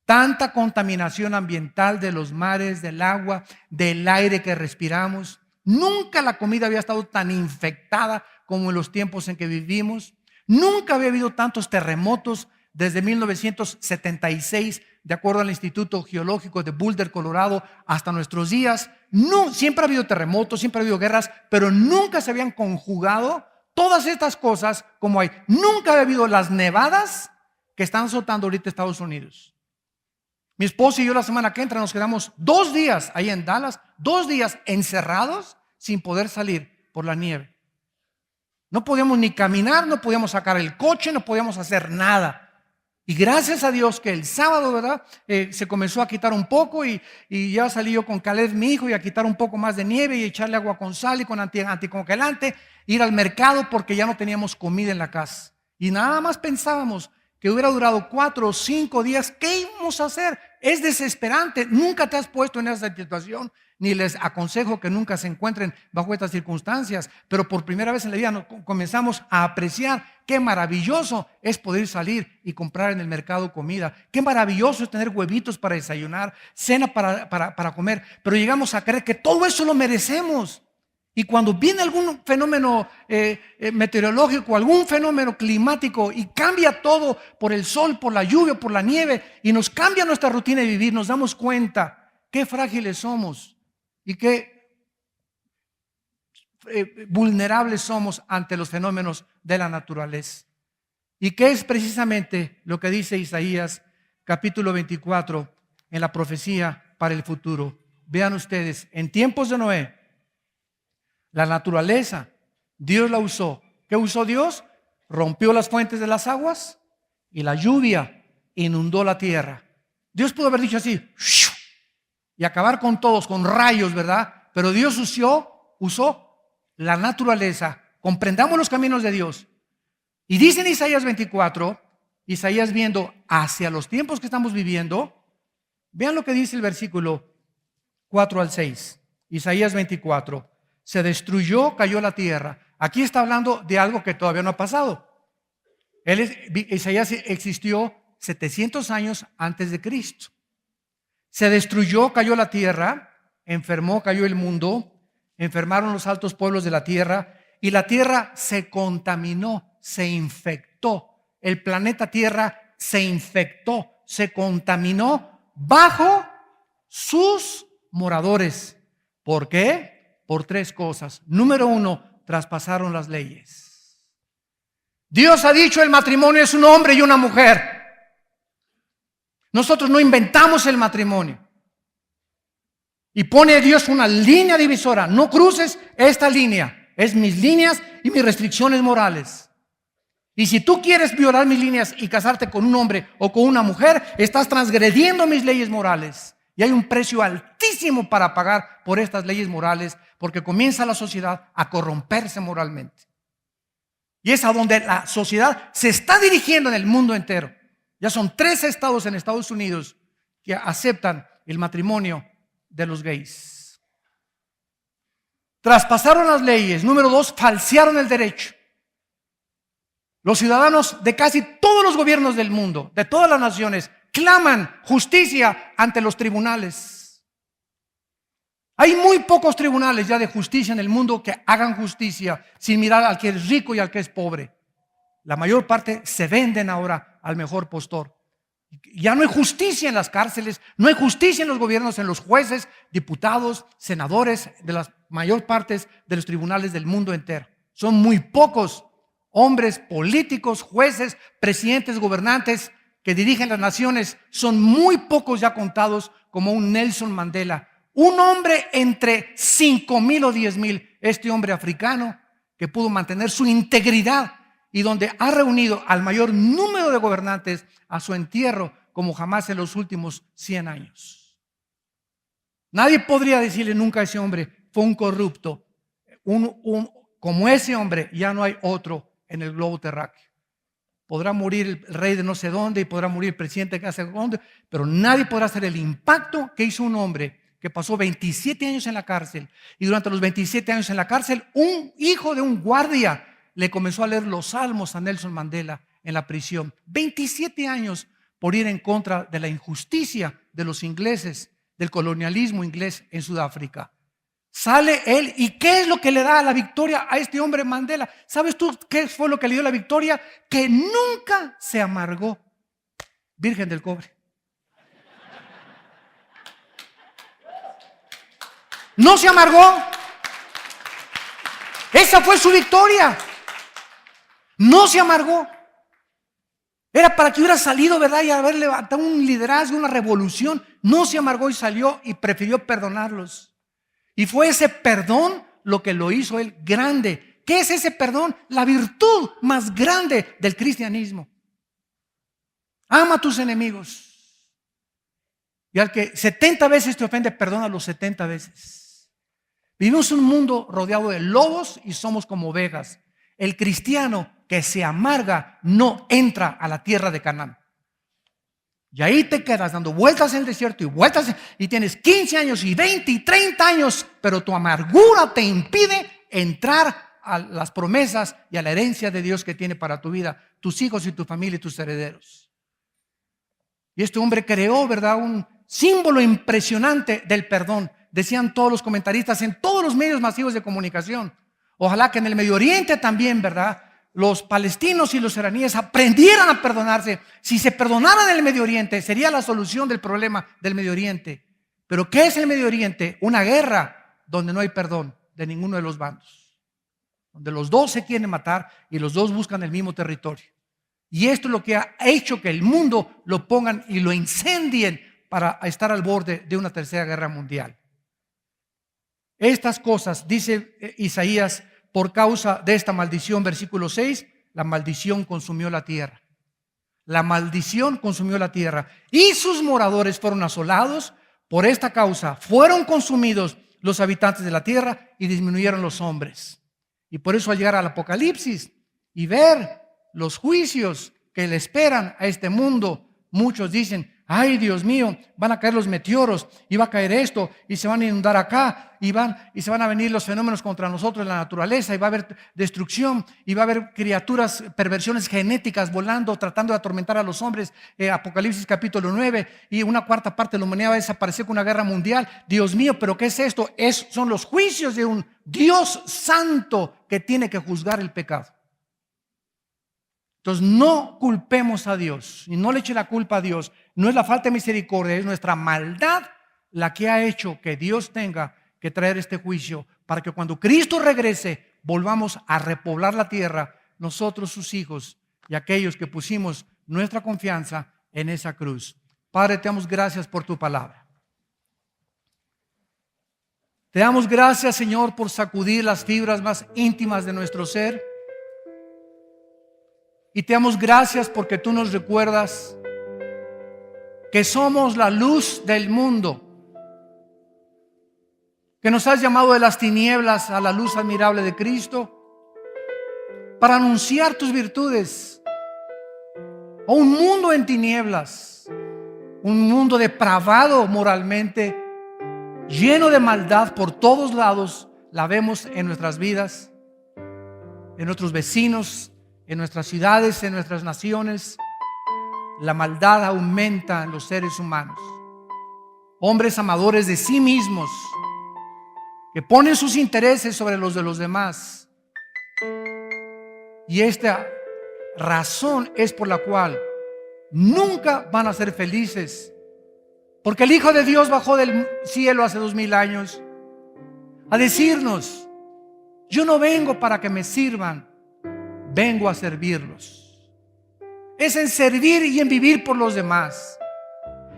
S1: tanta contaminación ambiental de los mares, del agua, del aire que respiramos. Nunca la comida había estado tan infectada como en los tiempos en que vivimos. Nunca había habido tantos terremotos desde 1976, de acuerdo al Instituto Geológico de Boulder, Colorado, hasta nuestros días. No, siempre ha habido terremotos, siempre ha habido guerras, pero nunca se habían conjugado todas estas cosas como hay. Nunca había habido las nevadas que están azotando ahorita Estados Unidos. Mi esposa y yo la semana que entra nos quedamos 2 días ahí en Dallas, 2 días encerrados sin poder salir por la nieve. No podíamos ni caminar, no podíamos sacar el coche, no podíamos hacer nada. Y gracias a Dios que el sábado, ¿verdad? Se comenzó a quitar un poco y ya salí yo con Caleb, mi hijo, y a quitar un poco más de nieve y echarle agua con sal y con anticongelante, ir al mercado porque ya no teníamos comida en la casa. Y nada más pensábamos que hubiera durado 4 o 5 días. ¿Qué íbamos a hacer? Es desesperante. Nunca te has puesto en esa situación, ni les aconsejo que nunca se encuentren bajo estas circunstancias, pero por primera vez en la vida comenzamos a apreciar qué maravilloso es poder salir y comprar en el mercado comida, qué maravilloso es tener huevitos para desayunar, cena para comer, pero llegamos a creer que todo eso lo merecemos. Y cuando viene algún fenómeno meteorológico, algún fenómeno climático y cambia todo por el sol, por la lluvia, por la nieve, y nos cambia nuestra rutina de vivir, nos damos cuenta qué frágiles somos y qué vulnerables somos ante los fenómenos de la naturaleza. Y qué es precisamente lo que dice Isaías capítulo 24 en la profecía para el futuro. Vean ustedes, en tiempos de Noé, la naturaleza, Dios la usó. ¿Qué usó Dios? Rompió las fuentes de las aguas y la lluvia inundó la tierra. Dios pudo haber dicho así y acabar con todos, con rayos, ¿verdad? Pero Dios usó la naturaleza. Comprendamos los caminos de Dios. Y dice en Isaías 24, Isaías viendo hacia los tiempos que estamos viviendo, vean lo que dice el versículo 4 al 6. Isaías 24. Se destruyó, cayó la tierra. Aquí está hablando de algo que todavía no ha pasado. Isaías existió 700 años antes de Cristo. Se destruyó, cayó la tierra, enfermó, cayó el mundo, enfermaron los altos pueblos de la tierra y la tierra se contaminó, se infectó. El planeta Tierra se infectó, se contaminó bajo sus moradores. ¿Por qué? Por 3 cosas. Número 1, traspasaron las leyes. Dios ha dicho el matrimonio es un hombre y una mujer. Nosotros no inventamos el matrimonio. Y pone Dios una línea divisora. No cruces esta línea. Es mis líneas y mis restricciones morales. Y si tú quieres violar mis líneas y casarte con un hombre o con una mujer, estás transgrediendo mis leyes morales. Y hay un precio altísimo para pagar por estas leyes morales, porque comienza la sociedad a corromperse moralmente. Y es a donde la sociedad se está dirigiendo en el mundo entero. Ya son 3 estados en Estados Unidos que aceptan el matrimonio de los gays. Traspasaron las leyes. Número 2, falsearon el derecho. Los ciudadanos de casi todos los gobiernos del mundo, de todas las naciones, claman justicia ante los tribunales. Hay muy pocos tribunales ya de justicia en el mundo que hagan justicia sin mirar al que es rico y al que es pobre. La mayor parte se venden ahora al mejor postor. Ya no hay justicia en las cárceles, no hay justicia en los gobiernos, en los jueces, diputados, senadores, de las mayor partes de los tribunales del mundo entero. Son muy pocos hombres políticos, jueces, presidentes, gobernantes que dirigen las naciones. Son muy pocos ya contados, como un Nelson Mandela. Un hombre entre 5,000 o 10,000. Este hombre africano que pudo mantener su integridad y donde ha reunido al mayor número de gobernantes a su entierro como jamás en los últimos 100 años. Nadie podría decirle nunca a ese hombre fue un corrupto. Como ese hombre ya no hay otro en el globo terráqueo. Podrá morir el rey de no sé dónde y podrá morir el presidente de no sé dónde, pero nadie podrá hacer el impacto que hizo un hombre que pasó 27 años en la cárcel, y durante los 27 años en la cárcel un hijo de un guardia le comenzó a leer los salmos a Nelson Mandela en la prisión. 27 años por ir en contra de la injusticia de los ingleses, del colonialismo inglés en Sudáfrica. Sale él, ¿y qué es lo que le da la victoria a este hombre Mandela? ¿Sabes tú qué fue lo que le dio la victoria? Que nunca se amargó. Virgen del Cobre. No se amargó. Esa fue su victoria. No se amargó. Era para que hubiera salido, ¿verdad? Y haber levantado un liderazgo, una revolución. No se amargó y salió y prefirió perdonarlos. Y fue ese perdón lo que lo hizo él grande. ¿Qué es ese perdón? La virtud más grande del cristianismo. Ama a tus enemigos. Y al que 70 veces te ofende, perdona los 70 veces. Vivimos en un mundo rodeado de lobos y somos como ovejas. El cristiano que se amarga no entra a la tierra de Canaán. Y ahí te quedas dando vueltas en el desierto y vueltas, y tienes 15 años y 20 y 30 años, pero tu amargura te impide entrar a las promesas y a la herencia de Dios que tiene para tu vida, tus hijos y tu familia y tus herederos. Y este hombre creó, ¿verdad?, un símbolo impresionante del perdón. Decían todos los comentaristas en todos los medios masivos de comunicación. Ojalá que en el Medio Oriente también, ¿verdad?, los palestinos y los iraníes aprendieran a perdonarse. Si se perdonaran en el Medio Oriente, sería la solución del problema del Medio Oriente. Pero ¿qué es el Medio Oriente? Una guerra donde no hay perdón de ninguno de los bandos, donde los dos se quieren matar y los dos buscan el mismo territorio. Y esto es lo que ha hecho que el mundo lo pongan y lo incendien para estar al borde de una tercera guerra mundial. Estas cosas, dice Isaías, por causa de esta maldición, versículo 6, la maldición consumió la tierra. La maldición consumió la tierra y sus moradores fueron asolados. Por esta causa fueron consumidos los habitantes de la tierra y disminuyeron los hombres. Y por eso al llegar al Apocalipsis y ver los juicios que le esperan a este mundo, muchos dicen: ay, Dios mío, van a caer los meteoros y va a caer esto y se van a inundar acá y se van a venir los fenómenos contra nosotros en la naturaleza y va a haber destrucción y va a haber criaturas, perversiones genéticas volando, tratando de atormentar a los hombres. Apocalipsis capítulo 9, y una cuarta parte de la humanidad va a desaparecer con una guerra mundial. Dios mío, ¿pero qué es esto? Son los juicios de un Dios santo que tiene que juzgar el pecado. Entonces no culpemos a Dios y no le eche la culpa a Dios. No es la falta de misericordia, es nuestra maldad la que ha hecho que Dios tenga que traer este juicio para que cuando Cristo regrese volvamos a repoblar la tierra, nosotros sus hijos y aquellos que pusimos nuestra confianza en esa cruz. Padre, te damos gracias por tu palabra. Te damos gracias, Señor, por sacudir las fibras más íntimas de nuestro ser. Y te damos gracias porque tú nos recuerdas que somos la luz del mundo, que nos has llamado de las tinieblas a la luz admirable de Cristo para anunciar tus virtudes a un mundo en tinieblas. un mundo depravado moralmente, lleno de maldad por todos lados. La vemos en nuestras vidas, en nuestros vecinos, en nuestras ciudades, en nuestras naciones. La maldad aumenta en los seres humanos. Hombres amadores de sí mismos, que ponen sus intereses sobre los de los demás. Y esta razón es por la cual nunca van a ser felices, porque el Hijo de Dios bajó del cielo hace 2000 años a decirnos: yo no vengo para que me sirvan, vengo a servirlos. Es en servir y en vivir por los demás,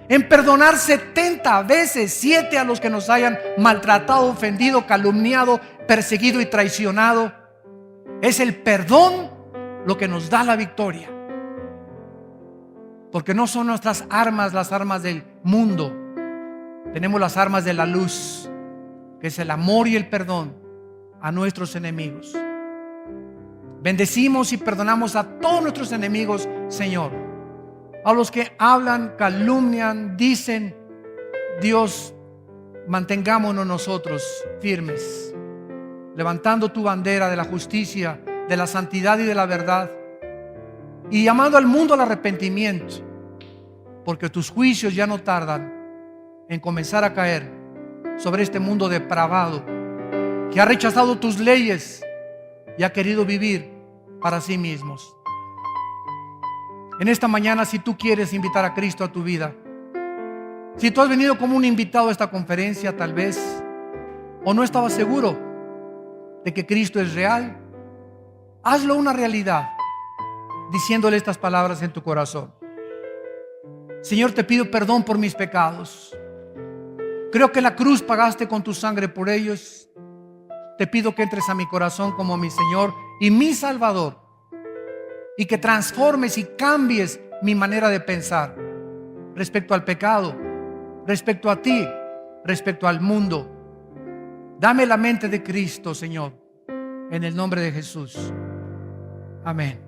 S1: en perdonar 70 veces 7 a los que nos hayan maltratado, ofendido, calumniado, perseguido y traicionado. Es el perdón lo que nos da la victoria, porque no son nuestras armas las armas del mundo. Tenemos las armas de la luz, que es el amor y el perdón a nuestros enemigos. Bendecimos y perdonamos a todos nuestros enemigos, Señor. A los que hablan, calumnian, dicen, Dios, mantengámonos nosotros firmes, levantando tu bandera de la justicia, de la santidad y de la verdad, y llamando al mundo al arrepentimiento, porque tus juicios ya no tardan en comenzar a caer sobre este mundo depravado que ha rechazado tus leyes y ha querido vivir para sí mismos. En esta mañana, si tú quieres invitar a Cristo a tu vida, si tú has venido como un invitado a esta conferencia tal vez, o no estabas seguro de que Cristo es real, hazlo una realidad diciéndole estas palabras en tu corazón: Señor, te pido perdón por mis pecados. Creo que en la cruz pagaste con tu sangre por ellos. Te pido que entres a mi corazón como mi Señor y mi Salvador, y que transformes y cambies mi manera de pensar respecto al pecado, respecto a ti, respecto al mundo. Dame la mente de Cristo, Señor, en el nombre de Jesús. Amén.